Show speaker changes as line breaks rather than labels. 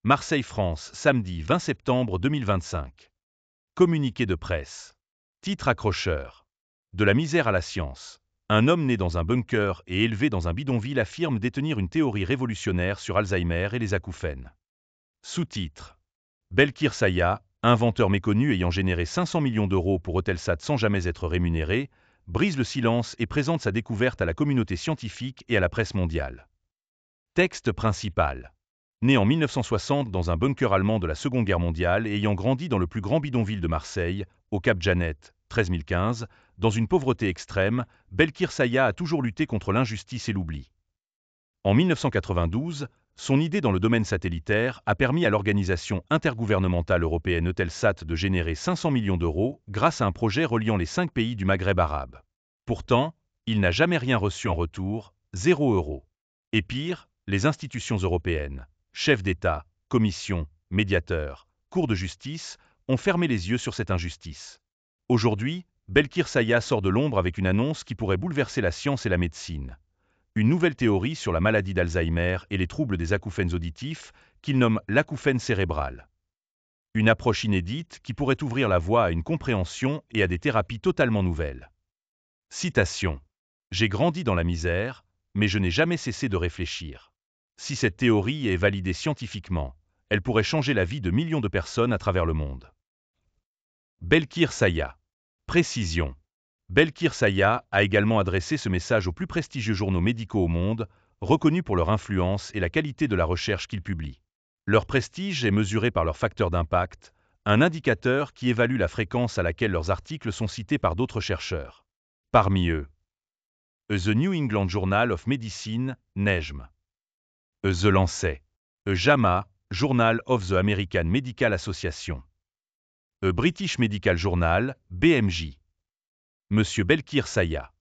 Marseille, France, samedi 20 septembre 2025. Communiqué de presse. Titre accrocheur. De la misère à la science. Un homme né dans un bunker et élevé dans un bidonville affirme détenir une théorie révolutionnaire sur Alzheimer et les acouphènes. Sous-titre. Belkir Saya, inventeur méconnu ayant généré 500 millions d'euros pour Eutelsat sans jamais être rémunéré, brise le silence et présente sa découverte à la communauté scientifique et à la presse mondiale. Texte principal. Né en 1960 dans un bunker allemand de la Seconde Guerre mondiale et ayant grandi dans le plus grand bidonville de Marseille, au Cap Janet, 13015, dans une pauvreté extrême, Belkir Saya a toujours lutté contre l'injustice et l'oubli. En 1992, son idée dans le domaine satellitaire a permis à l'organisation intergouvernementale européenne Eutelsat de générer 500 millions d'euros grâce à un projet reliant les 5 pays du Maghreb arabe. Pourtant, il n'a jamais rien reçu en retour, 0 euro. Et pire, les institutions européennes, chefs d'État, commissions, médiateurs, cours de justice, ont fermé les yeux sur cette injustice. Aujourd'hui, Belkir Saya sort de l'ombre avec une annonce qui pourrait bouleverser la science et la médecine. Une nouvelle théorie sur la maladie d'Alzheimer et les troubles des acouphènes auditifs qu'il nomme l'acouphène cérébral. Une approche inédite qui pourrait ouvrir la voie à une compréhension et à des thérapies totalement nouvelles. Citation. J'ai grandi dans la misère, mais je n'ai jamais cessé de réfléchir. Si cette théorie est validée scientifiquement, elle pourrait changer la vie de millions de personnes à travers le monde. Belkir Saya. Précision. Belkir Saya a également adressé ce message aux plus prestigieux journaux médicaux au monde, reconnus pour leur influence et la qualité de la recherche qu'ils publient. Leur prestige est mesuré par leur facteur d'impact, un indicateur qui évalue la fréquence à laquelle leurs articles sont cités par d'autres chercheurs. Parmi eux, The New England Journal of Medicine, NEJM. The Lancet. JAMA, Journal of the American Medical Association. British Medical Journal, BMJ. Monsieur Belkir Saya.